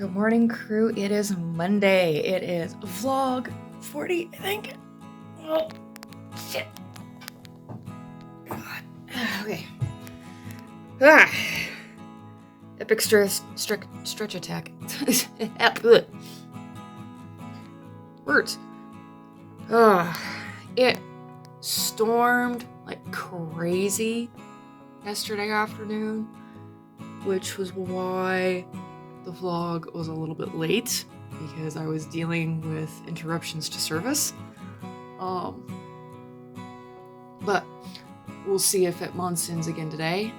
Good morning, crew. It is Monday. It is vlog 40, I think. Oh, shit. God. Okay. Ah. Epic stretch attack. Words. It stormed like crazy yesterday afternoon, which was why the vlog was a little bit late, because I was dealing with interruptions to service. But we'll see if it monsoons again today.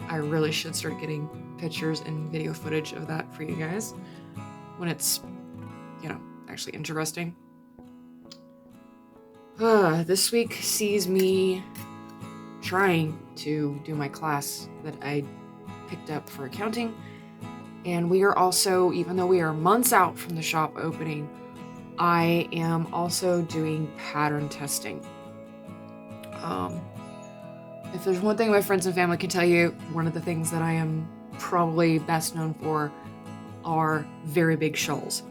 I really should start getting pictures and video footage of that for you guys when it's, actually interesting. This week sees me trying to do my class that I picked up for accounting. And we are also, even though we are months out from the shop opening, I am also doing pattern testing. If there's one thing my friends and family can tell you, one of the things that I am probably best known for are very big shawls.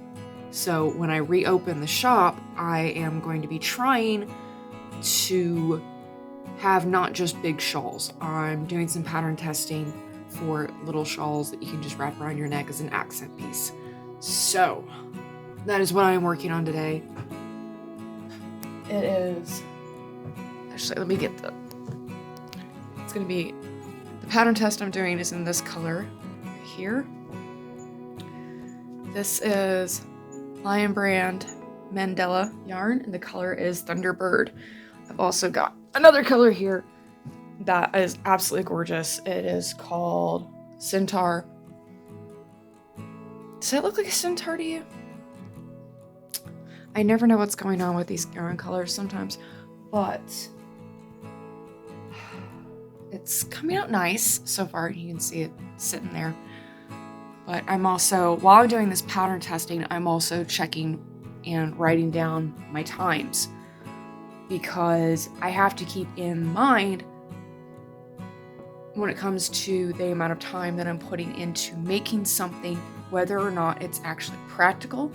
So when I reopen the shop, I am going to be trying to have not just big shawls. I'm doing some pattern testing for little shawls that you can just wrap around your neck as an accent piece. So that is what I am working on today. It is, actually, let me get it's gonna be, the pattern test I'm doing is in this color right here. This is Lion Brand Mandela yarn, and the color is Thunderbird. I've also got another color here that is absolutely gorgeous. It is called Centaur. Does that look like a centaur to you? I never know what's going on with these yarn colors sometimes, but it's coming out nice so far. You can see it sitting there. But I'm also, while I'm doing this pattern testing, I'm also checking and writing down my times, because I have to keep in mind when it comes to the amount of time that I'm putting into making something, whether or not it's actually practical,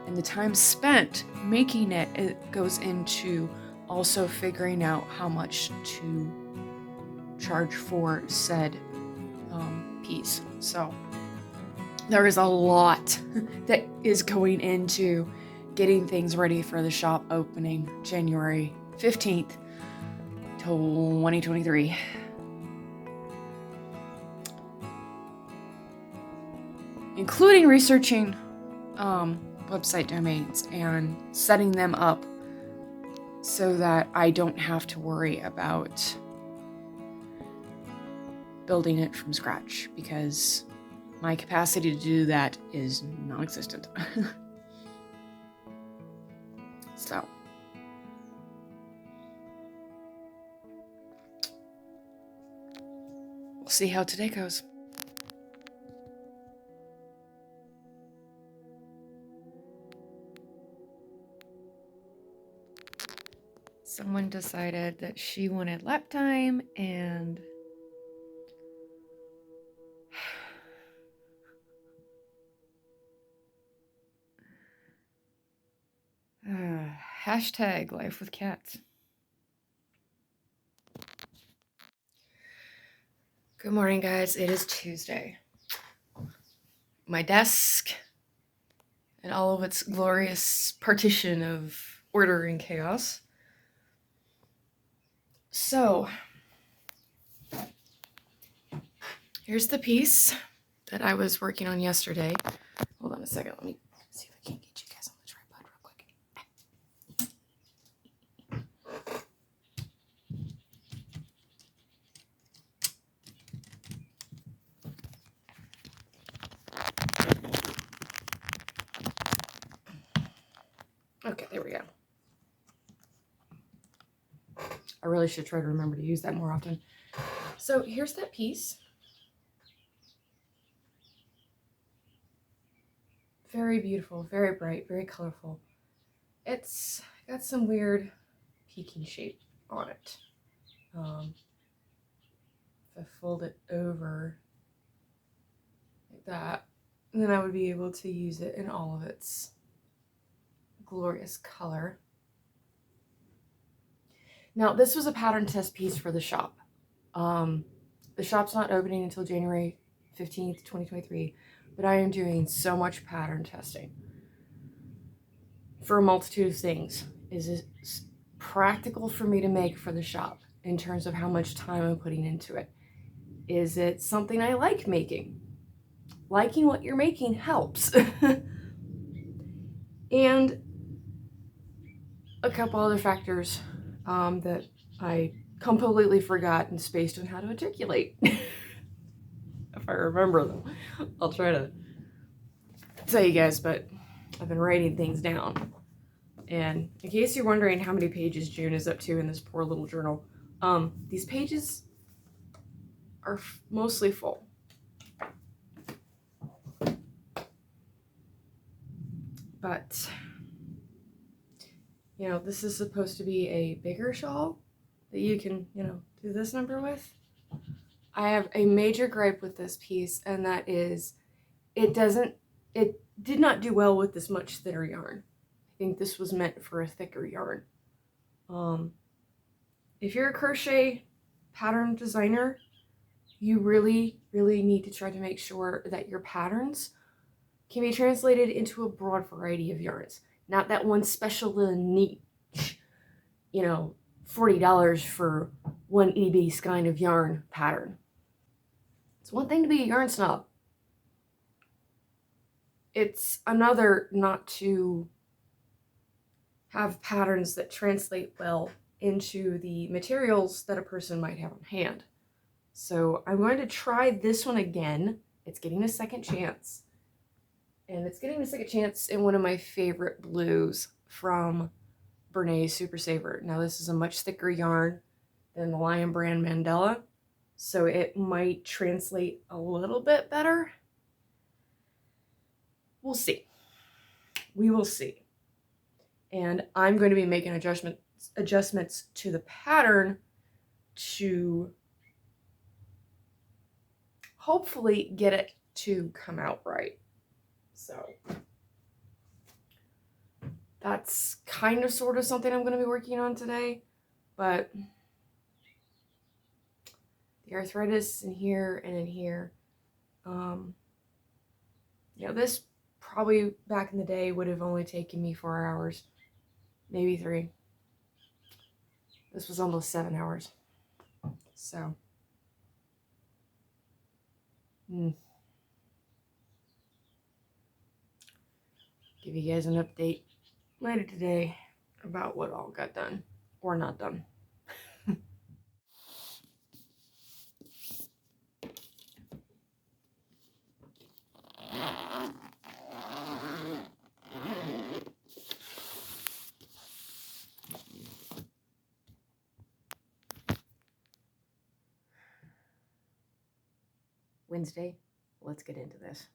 and the time spent making it, it goes into also figuring out how much to charge for said piece. So there is a lot that is going into getting things ready for the shop opening January 15th, 2023. Including researching website domains and setting them up so that I don't have to worry about building it from scratch, because my capacity to do that is non-existent. So we'll see how today goes. Someone decided that she wanted lap time, and hashtag life with cats. Good morning, guys. It is Tuesday. My desk and all of its glorious partition of order and chaos. So here's the piece that I was working on yesterday. Hold on a second. Let me see if I can get you guys on the tripod real quick. Okay, there we go. I really should try to remember to use that more often. So here's that piece. Very beautiful, very bright, very colorful. It's got some weird peaking shape on it. If I fold it over like that, And then I would be able to use it in all of its glorious color. Now, this was a pattern test piece for the shop. The shop's not opening until January 15th, 2023, but I am doing so much pattern testing for a multitude of things. Is it practical for me to make for the shop in terms of how much time I'm putting into it? Is it something I like making? Liking what you're making helps. And a couple other factors that I completely forgot and spaced on how to articulate. If I remember them, I'll try to tell you guys, but I've been writing things down. And in case you're wondering how many pages June is up to in this poor little journal, these pages are mostly full. But, you know, this is supposed to be a bigger shawl that you can, you know, do this number with. I have a major gripe with this piece, and that is it did not do well with this much thinner yarn. I think this was meant for a thicker yarn. If you're a crochet pattern designer, you really, really need to try to make sure that your patterns can be translated into a broad variety of yarns. Not that one special little niche, you know, $40 for one itty bitty skein of yarn pattern. It's one thing to be a yarn snob. It's another not to have patterns that translate well into the materials that a person might have on hand. So I'm going to try this one again. It's getting a second chance. And it's getting a second chance in one of my favorite blues from Bernays Super Saver. Now this is a much thicker yarn than the Lion Brand Mandala, so it might translate a little bit better. We'll see. We will see. And I'm going to be making adjustments to the pattern to hopefully get it to come out right. So that's kind of sort of something I'm going to be working on today, but the arthritis in here and in here, you know, this probably back in the day would have only taken me 4 hours, maybe 3. This was almost 7 hours. So, give you guys an update later today about what all got done or not done. Wednesday, let's get into this.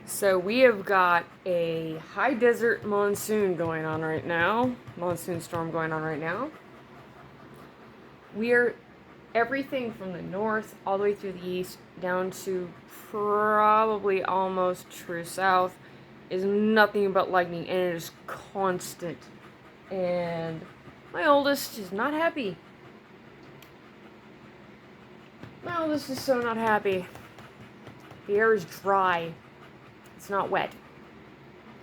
So we have got a high desert monsoon going on right now. Monsoon storm going on right now. We're everything from the north all the way through the east down to probably almost true south is nothing but lightning, and it is constant. And my oldest is not happy. My oldest is so not happy. The air is dry. It's not wet.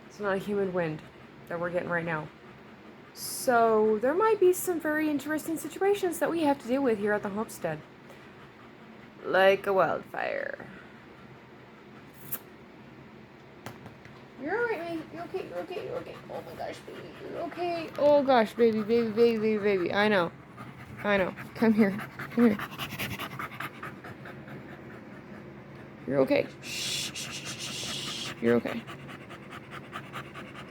It's not a humid wind that we're getting right now. So there might be some very interesting situations that we have to deal with here at the homestead. Like a wildfire. You're alright, mate. You're okay, you're okay, you're okay. Oh my gosh, baby, you're okay. Oh gosh, baby, baby, baby, baby, baby. I know. Come here. Come here. You're okay. Shh. You're okay.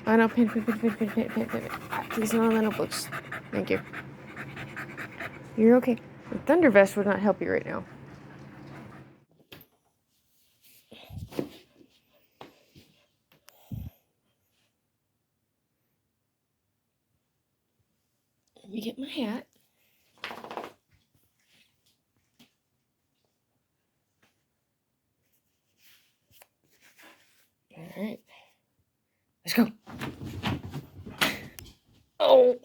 I know. Pin. Please don't on the notebooks. Thank you. You're okay. The thunder vest would not help you right now. Let me get my hat. Alright. Let's go. Oh!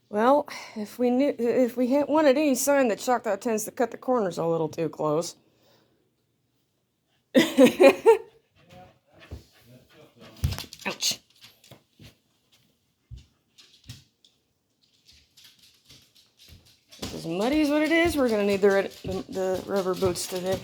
Well, if we wanted any sign that Choctaw tends to cut the corners a little too close. Ouch. If as muddy as what it is, we're gonna need the rubber boots today.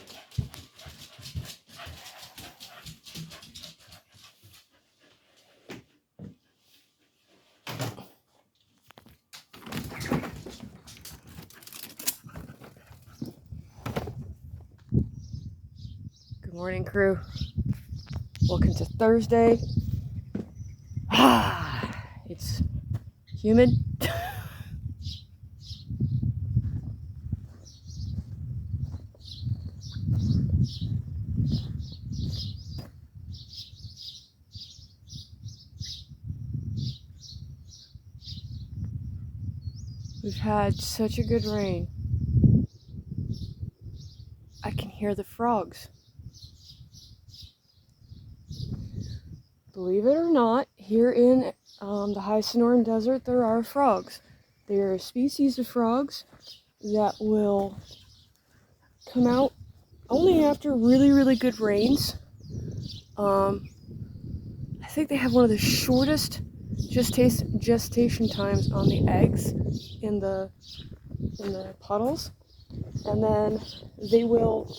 Good morning, crew. Welcome to Thursday. It's humid. We've had such a good rain. I can hear the frogs. Believe it or not, here in the high Sonoran Desert, there are frogs. They are a species of frogs that will come out only after really, really good rains. I think they have one of the shortest gestation times on the eggs in the puddles, and then they will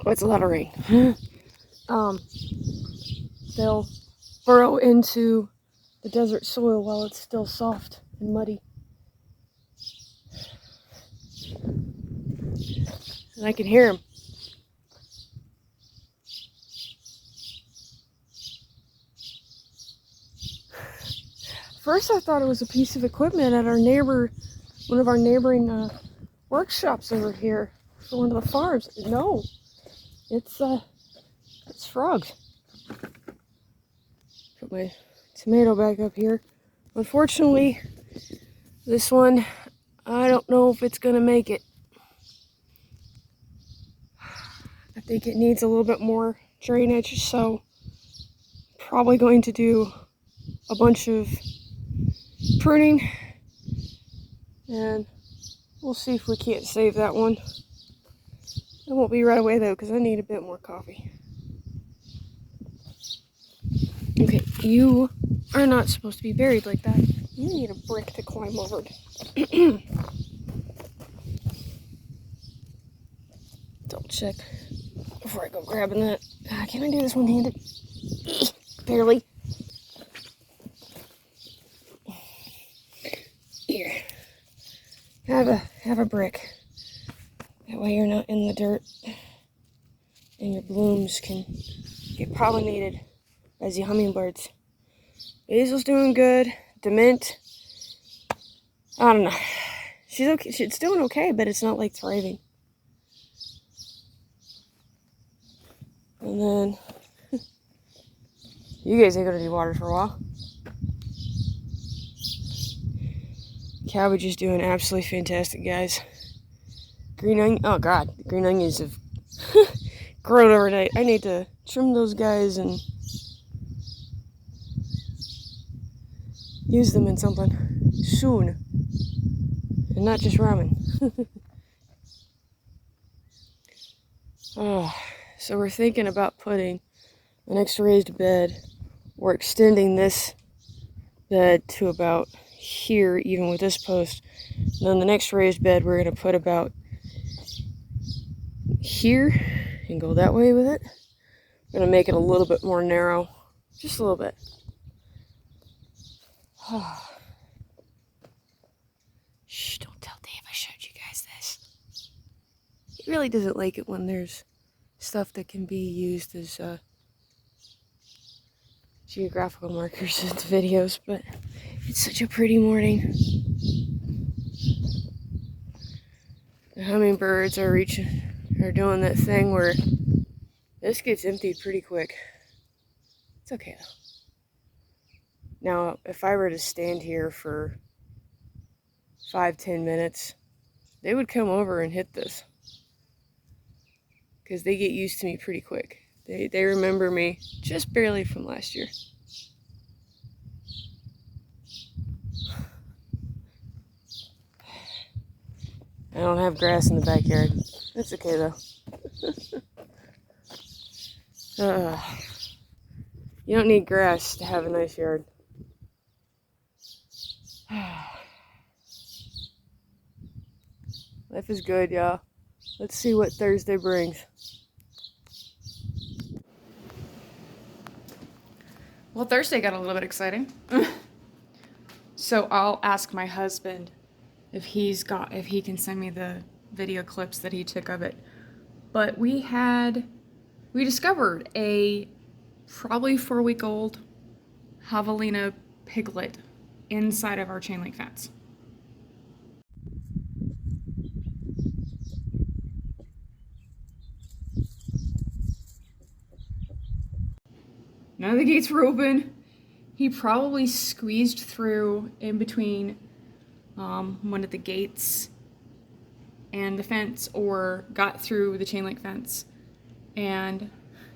it's a lot of rain. They'll burrow into the desert soil while it's still soft and muddy. And I can hear them. First I thought it was a piece of equipment at one of our neighboring workshops over here for one of the farms. No, it's frogs. Put my tomato back up here. Unfortunately, this one, I don't know if it's gonna make it. I think it needs a little bit more drainage, so probably going to do a bunch of pruning, and we'll see if we can't save that one. It won't be right away though, because I need a bit more coffee. Okay, you are not supposed to be buried like that. You need a brick to climb over. Double check before I go grabbing that. Can I do this one-handed? Barely. Here. Have a brick. That way you're not in the dirt and your blooms can get pollinated by the hummingbirds. Basil's doing good. The mint, I don't know. She's okay. She's doing okay, but it's not like thriving. And then you guys ain't gonna need water for a while. Cabbage is doing absolutely fantastic, guys. Green onion, oh god, the green onions have grown overnight. I need to trim those guys and use them in something soon. And not just ramen. So we're thinking about putting an extra raised bed. We're extending this bed to about here, even with this post. And then the next raised bed we're going to put about here and go that way with it. I'm going to make it a little bit more narrow. Just a little bit. Shh, don't tell Dave I showed you guys this. He really doesn't like it when there's stuff that can be used as geographical markers in the videos, but it's such a pretty morning. The hummingbirds are doing that thing where this gets emptied pretty quick. It's okay though. Now, if I were to stand here for 5-10 minutes, they would come over and hit this. Because they get used to me pretty quick. They remember me just barely from last year. I don't have grass in the backyard. That's okay though. You don't need grass to have a nice yard. Life is good, y'all. Let's see what Thursday brings. Well, Thursday got a little bit exciting. So I'll ask my husband if he can send me the video clips that he took of it. But we discovered a probably 4-week-old javelina piglet inside of our chain link fence. None of the gates were open. He probably squeezed through in between one of the gates and the fence, or got through the chain link fence. And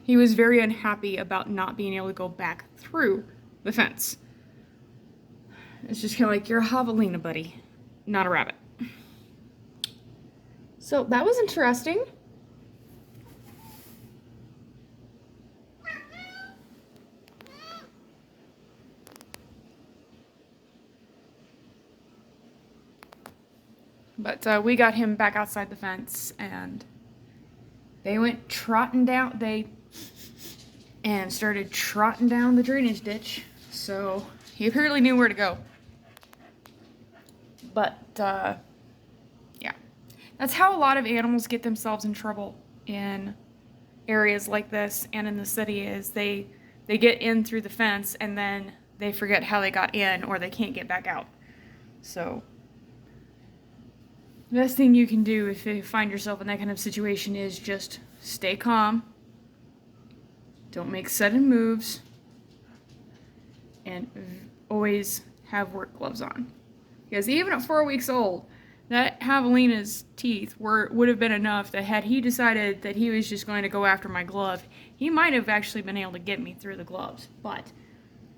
he was very unhappy about not being able to go back through the fence. It's just kind of like, you're a javelina, buddy, not a rabbit. So that was interesting. But we got him back outside the fence, and they went trotting down, and started trotting down the drainage ditch. So he apparently knew where to go. But, yeah. That's how a lot of animals get themselves in trouble in areas like this and in the city, is they get in through the fence and then they forget how they got in, or they can't get back out. So the best thing you can do if you find yourself in that kind of situation is just stay calm, don't make sudden moves, and always have work gloves on. Because even at 4 weeks old, that javelina's teeth would have been enough that had he decided that he was just going to go after my glove, he might have actually been able to get me through the gloves. But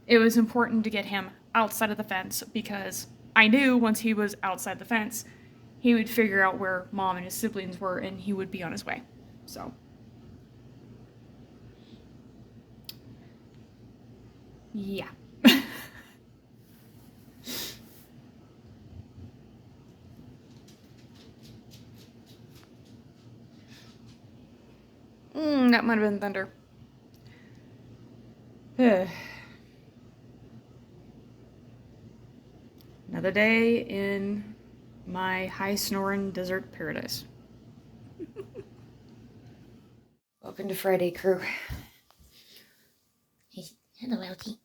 it was important to get him outside of the fence, because I knew once he was outside the fence, he would figure out where Mom and his siblings were, and he would be on his way. So yeah. That might have been thunder. Another day in my high snoring desert paradise. Welcome to Friday, crew. Hey, hello, Elkie.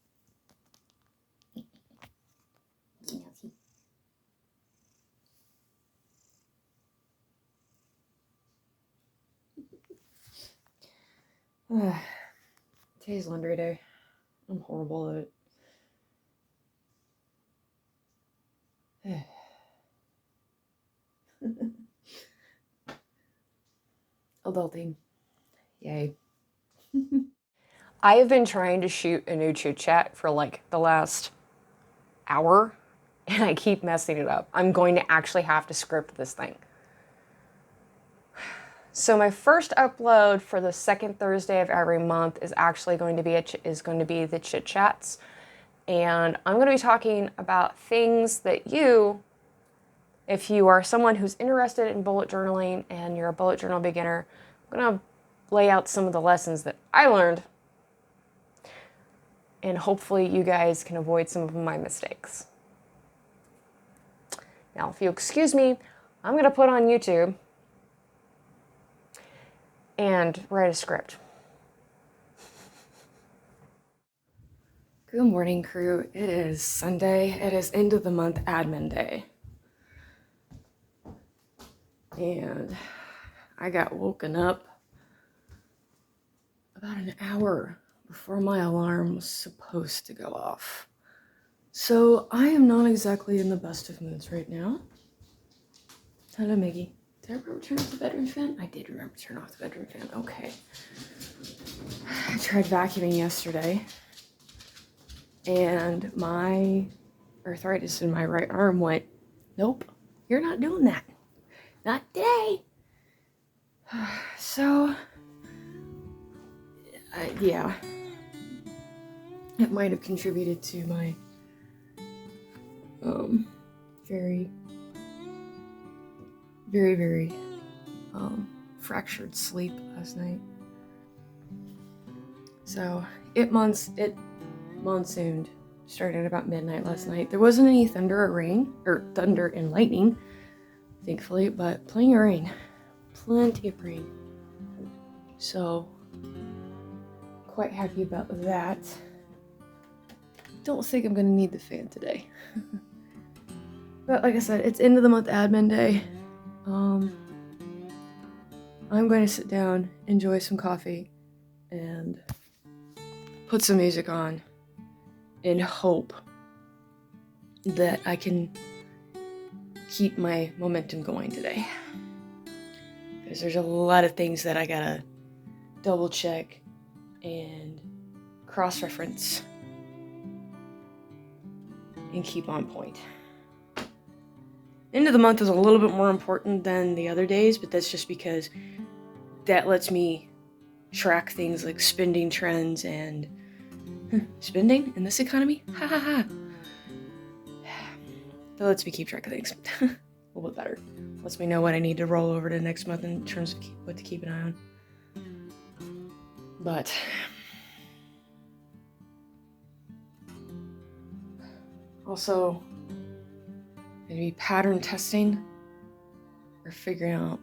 Today's laundry day. I'm horrible at it. Adulting. Yay. I have been trying to shoot a new chit chat for like the last hour, and I keep messing it up. I'm going to actually have to script this thing. So my first upload for the second Thursday of every month is actually going to be the chit chats, and I'm going to be talking about things that if you are someone who's interested in bullet journaling and you're a bullet journal beginner, I'm going to lay out some of the lessons that I learned, and hopefully you guys can avoid some of my mistakes. Now, if you excuse me, I'm going to put on YouTube and write a script. Good morning, crew. It is Sunday. It is end of the month admin day. And I got woken up about an hour before my alarm was supposed to go off. So I am not exactly in the best of moods right now. Hello, Miggy. Did I remember to turn off the bedroom fan? I did remember to turn off the bedroom fan. Okay. I tried vacuuming yesterday, and my arthritis in my right arm went, nope, you're not doing that. Not today. So, yeah, it might have contributed to my very, very, very fractured sleep last night. So it monsooned starting at about midnight last night. There wasn't any thunder or rain, or thunder and lightning, thankfully, but plenty of rain. Plenty of rain. So, quite happy about that. Don't think I'm gonna need the fan today. But like I said, it's end of the month admin day. I'm going to sit down, enjoy some coffee, and put some music on in hope that I can keep my momentum going today. Because there's a lot of things that I gotta double check and cross-reference and keep on point. End of the month is a little bit more important than the other days, but that's just because that lets me track things like spending trends and spending in this economy? Ha ha ha. That lets me keep track of things a little bit better. Lets me know what I need to roll over to next month in terms of what to keep an eye on. But also maybe pattern testing or figuring out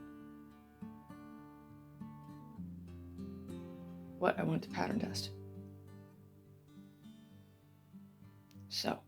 what I want to pattern test. So